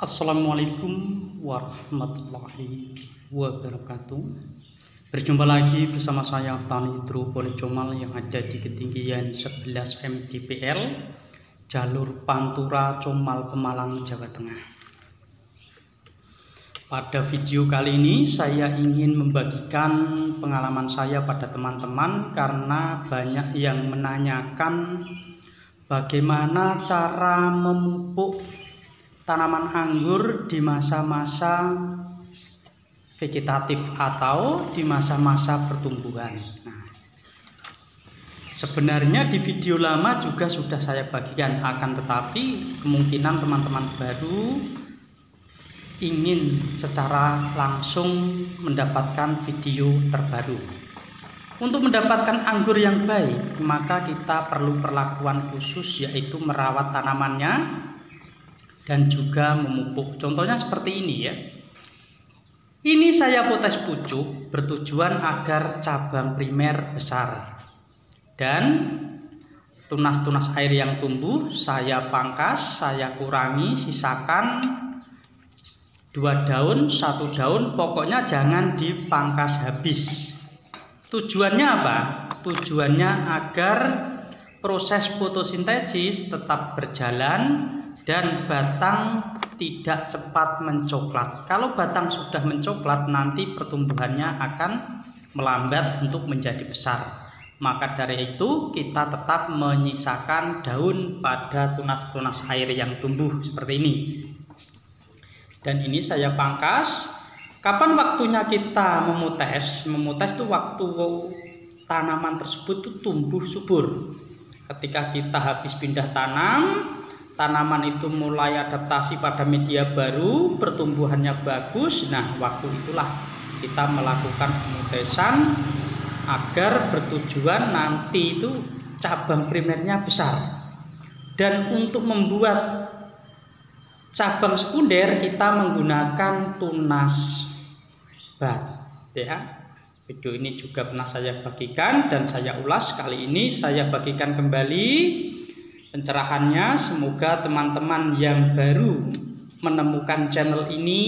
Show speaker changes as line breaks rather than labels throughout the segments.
Assalamualaikum warahmatullahi wabarakatuh. Berjumpa lagi bersama saya Tani Hidroponik Comal yang ada di ketinggian 11 mdpl jalur Pantura Comal Pemalang, Jawa Tengah. Pada video kali ini saya ingin membagikan pengalaman saya pada teman-teman karena banyak yang menanyakan bagaimana cara memupuk tanaman anggur di masa-masa vegetatif atau di masa-masa pertumbuhan. Nah, sebenarnya di video lama juga sudah saya bagikan, akan tetapi kemungkinan teman-teman baru ingin secara langsung mendapatkan video terbaru. Untuk mendapatkan anggur yang baik, maka kita perlu perlakuan khusus, yaitu merawat tanamannya dan juga memupuk. Contohnya seperti ini ya. Ini saya potes pucuk bertujuan agar cabang primer besar, dan tunas-tunas air yang tumbuh saya pangkas, saya kurangi, sisakan 2 daun, 1 daun, pokoknya jangan dipangkas habis. Tujuannya apa? Tujuannya agar proses fotosintesis tetap berjalan dan batang tidak cepat mencoklat. Kalau batang sudah mencoklat, nanti pertumbuhannya akan melambat untuk menjadi besar. Maka dari itu kita tetap menyisakan daun pada tunas-tunas air yang tumbuh seperti ini. Dan ini saya pangkas. Kapan waktunya kita memutes? Memutes itu waktu tanaman tersebut itu tumbuh subur. Ketika kita habis pindah tanam, tanaman itu mulai adaptasi pada media baru, pertumbuhannya bagus. Nah, waktu itulah kita melakukan pemutesan agar bertujuan nanti itu cabang primernya besar. Dan untuk membuat cabang sekunder kita menggunakan tunas bat ya. Video ini juga pernah saya bagikan dan saya ulas. Kali ini saya bagikan kembali pencerahannya. Semoga teman-teman yang baru menemukan channel ini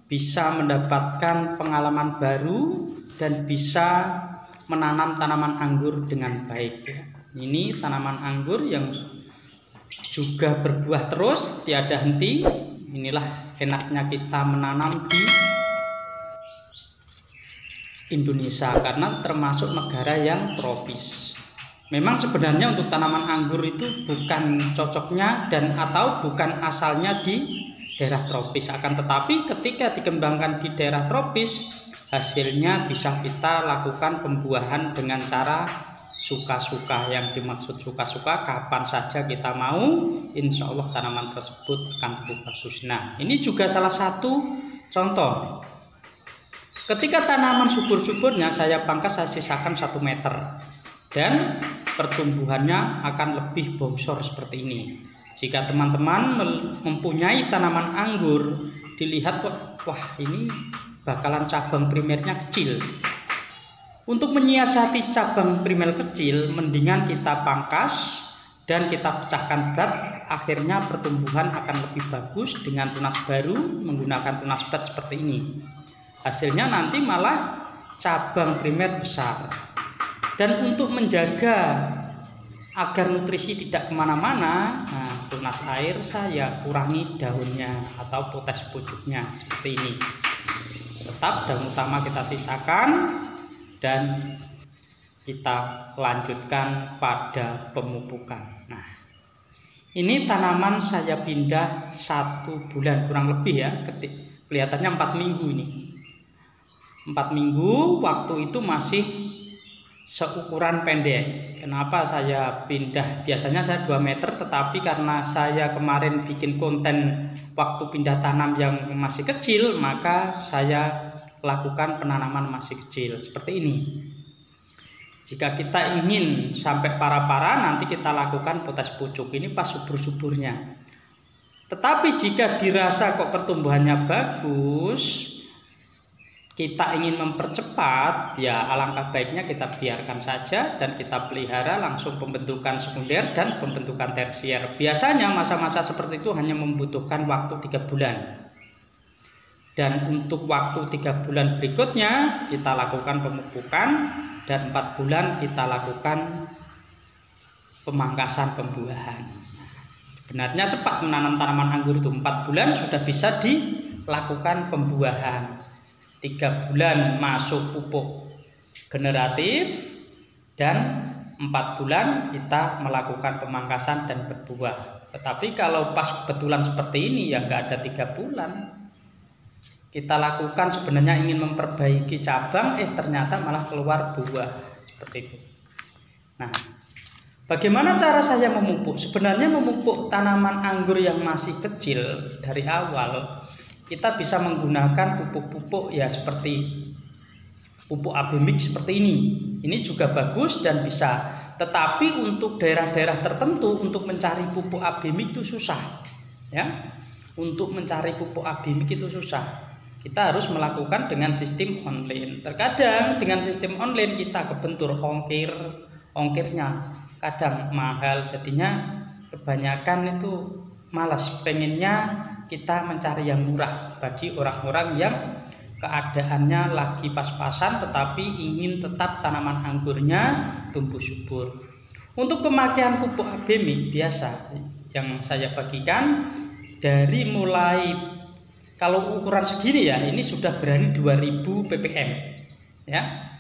bisa mendapatkan pengalaman baru dan bisa menanam tanaman anggur dengan baik ya. Ini tanaman anggur yang juga berbuah terus tiada henti. Inilah enaknya kita menanam di Indonesia karena termasuk negara yang tropis. Memang sebenarnya untuk tanaman anggur itu bukan cocoknya dan atau bukan asalnya di daerah tropis. Akan tetapi ketika dikembangkan di daerah tropis, hasilnya bisa kita lakukan pembuahan dengan cara suka-suka. Yang dimaksud suka-suka, kapan saja kita mau, insya Allah tanaman tersebut akan tumbuh bagus. Nah, ini juga salah satu contoh. Ketika tanaman subur-suburnya saya pangkas, saya sisakan 1 meter. Dan pertumbuhannya akan lebih bongsor seperti ini. Jika teman-teman mempunyai tanaman anggur, dilihat kok, wah ini bakalan cabang primernya kecil. Untuk menyiasati cabang primer kecil, mendingan kita pangkas dan kita pecahkan bat. Akhirnya pertumbuhan akan lebih bagus dengan tunas baru menggunakan tunas bat seperti ini. Hasilnya nanti malah cabang primer besar. Dan untuk menjaga agar nutrisi tidak kemana-mana, nah, tunas air saya kurangi daunnya atau potes pucuknya seperti ini. Tetap daun utama kita sisakan dan kita lanjutkan pada pemupukan. Nah, ini tanaman saya pindah 1 bulan kurang lebih ya. Kelihatannya 4 minggu ini. 4 minggu, waktu itu masih seukuran pendek. Kenapa saya pindah? Biasanya saya 2 meter, tetapi karena saya kemarin bikin konten waktu pindah tanam yang masih kecil, maka saya lakukan penanaman masih kecil seperti ini. Jika kita ingin sampai para-para, nanti kita lakukan potes pucuk. Ini pas subur-suburnya. Tetapi jika dirasa kok pertumbuhannya bagus, kita ingin mempercepat, ya alangkah baiknya kita biarkan saja dan kita pelihara langsung pembentukan sekunder dan pembentukan tersier. Biasanya masa-masa seperti itu hanya membutuhkan waktu 3 bulan. Dan untuk waktu 3 bulan berikutnya kita lakukan pemupukan, dan 4 bulan kita lakukan pemangkasan pembuahan. Sebenarnya cepat menanam tanaman anggur itu, 4 bulan sudah bisa dilakukan pembuahan. 3 bulan masuk pupuk generatif, dan 4 bulan kita melakukan pemangkasan dan berbuah. Tetapi kalau pas kebetulan seperti ini ya nggak ada 3 bulan, kita lakukan sebenarnya ingin memperbaiki cabang, ternyata malah keluar buah seperti itu. Nah, bagaimana cara saya memupuk? Sebenarnya memupuk tanaman anggur yang masih kecil dari awal, kita bisa menggunakan pupuk-pupuk ya seperti pupuk AB mix seperti ini. Ini juga bagus dan bisa. Tetapi untuk daerah-daerah tertentu untuk mencari pupuk AB mix itu susah. Ya. Untuk mencari pupuk AB mix itu susah. Kita harus melakukan dengan sistem online. Terkadang dengan sistem online kita kebentur ongkirnya kadang mahal, jadinya kebanyakan itu malas, pengennya kita mencari yang murah bagi orang-orang yang keadaannya lagi pas-pasan tetapi ingin tetap tanaman anggurnya tumbuh subur. Untuk pemakaian pupuk AB mix biasa yang saya bagikan dari mulai, kalau ukuran segini ya ini sudah berani 2000 ppm ya.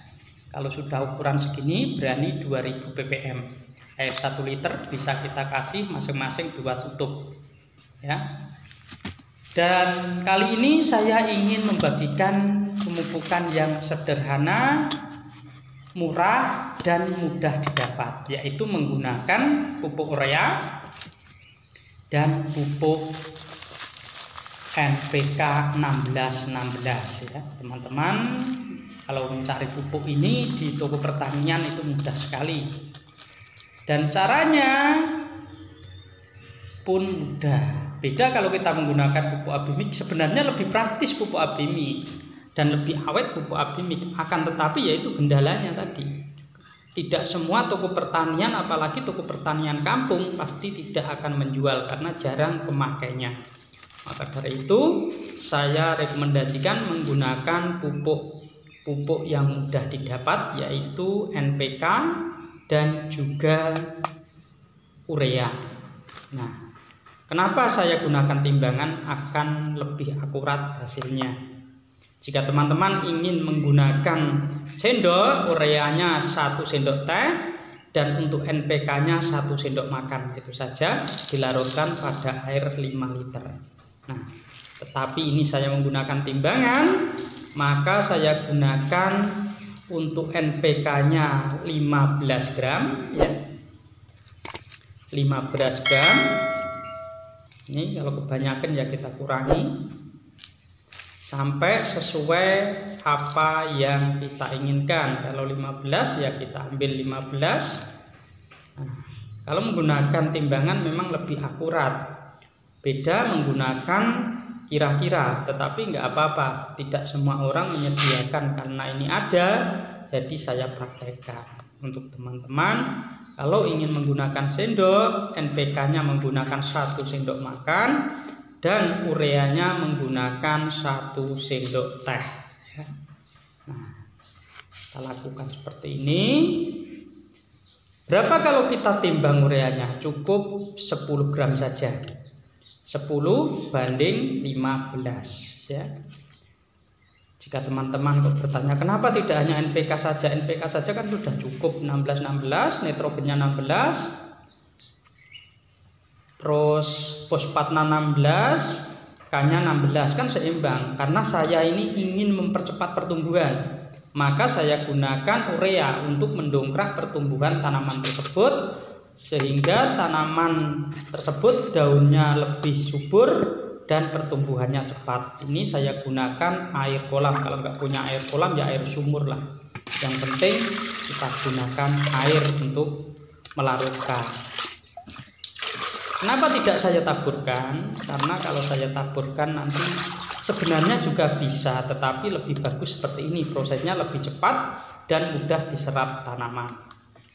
Kalau sudah ukuran segini berani 2000 ppm. Air 1 liter bisa kita kasih masing-masing 2 tutup ya. Dan kali ini saya ingin membagikan pemupukan yang sederhana, murah dan mudah didapat, yaitu menggunakan pupuk urea dan pupuk NPK 1616 ya teman-teman. Kalau mencari pupuk ini di toko pertanian itu mudah sekali, dan caranya pun mudah. Beda kalau kita menggunakan pupuk AB mix, sebenarnya lebih praktis pupuk AB mix dan lebih awet pupuk AB mix. Akan tetapi yaitu kendalanya tadi, tidak semua toko pertanian, apalagi toko pertanian kampung, pasti tidak akan menjual karena jarang pemakainya. Maka dari itu saya rekomendasikan menggunakan pupuk yang mudah didapat, yaitu NPK dan juga urea. Nah, kenapa saya gunakan timbangan akan lebih akurat hasilnya? Jika teman-teman ingin menggunakan sendok, ureanya 1 sendok teh, dan untuk NPK-nya 1 sendok makan, itu saja dilarutkan pada air 5 liter. Nah, tetapi ini saya menggunakan timbangan, maka saya gunakan untuk NPK-nya 15 gram ya. 15 gram. Ini kalau kebanyakan ya kita kurangi sampai sesuai apa yang kita inginkan. Kalau 15 ya kita ambil 15. Nah, kalau menggunakan timbangan memang lebih akurat. Beda menggunakan kira-kira, tetapi nggak apa-apa. Tidak semua orang menyediakan karena ini ada, jadi saya praktekkan. Untuk teman-teman, kalau ingin menggunakan sendok, NPK-nya menggunakan 1 sendok makan dan ureanya menggunakan 1 sendok teh. Nah, kita lakukan seperti ini. Berapa kalau kita timbang ureanya? Cukup 10 gram saja. 10 banding 15 ya. Jika teman-teman bertanya kenapa tidak hanya NPK saja, NPK saja kan sudah cukup, 16-16, nitrogennya 16, terus fosfatnya 16, K-nya 16, kan seimbang. Karena saya ini ingin mempercepat pertumbuhan, maka saya gunakan urea untuk mendongkrak pertumbuhan tanaman tersebut, sehingga tanaman tersebut daunnya lebih subur dan pertumbuhannya cepat. Ini saya gunakan air kolam. Kalau nggak punya air kolam ya air sumur lah. Yang penting kita gunakan air untuk melarutkan. Kenapa tidak saya taburkan? Karena kalau saya taburkan nanti sebenarnya juga bisa, tetapi lebih bagus seperti ini. Prosesnya lebih cepat dan mudah diserap tanaman.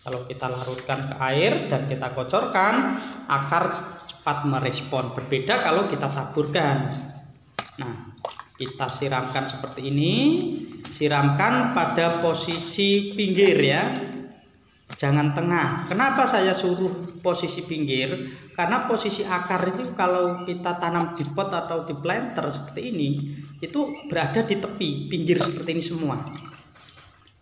Kalau kita larutkan ke air dan kita kocorkan, akar cepat merespon. Berbeda kalau kita taburkan. Nah, kita siramkan seperti ini. Siramkan pada posisi pinggir ya. Jangan tengah. Kenapa saya suruh posisi pinggir? Karena posisi akar itu kalau kita tanam di pot atau di planter seperti ini, itu berada di tepi, pinggir seperti ini semua.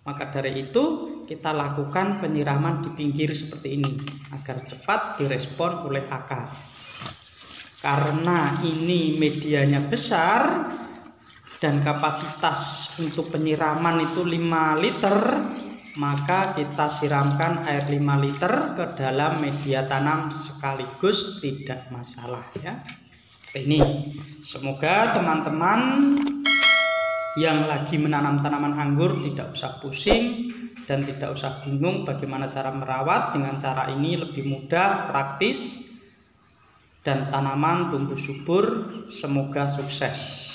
Maka dari itu kita lakukan penyiraman di pinggir seperti ini agar cepat direspon oleh akar. Karena ini medianya besar dan kapasitas untuk penyiraman itu 5 liter, maka kita siramkan air 5 liter ke dalam media tanam sekaligus, tidak masalah ya. Ini semoga teman-teman yang lagi menanam tanaman anggur tidak usah pusing dan tidak usah bingung bagaimana cara merawat. Dengan cara ini lebih mudah, praktis, dan tanaman tumbuh subur. Semoga sukses.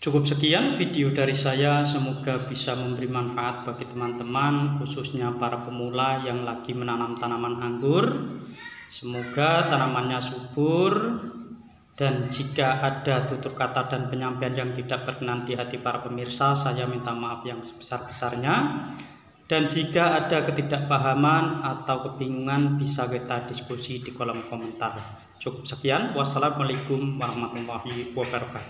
Cukup sekian video dari saya, semoga bisa memberi manfaat bagi teman-teman, khususnya para pemula yang lagi menanam tanaman anggur. Semoga tanamannya subur, dan jika ada tutur kata dan penyampaian yang tidak berkenan di hati para pemirsa, saya minta maaf yang sebesar-besarnya. Dan jika ada ketidakpahaman atau kebingungan, bisa kita diskusi di kolom komentar. Cukup sekian, wassalamualaikum warahmatullahi wabarakatuh.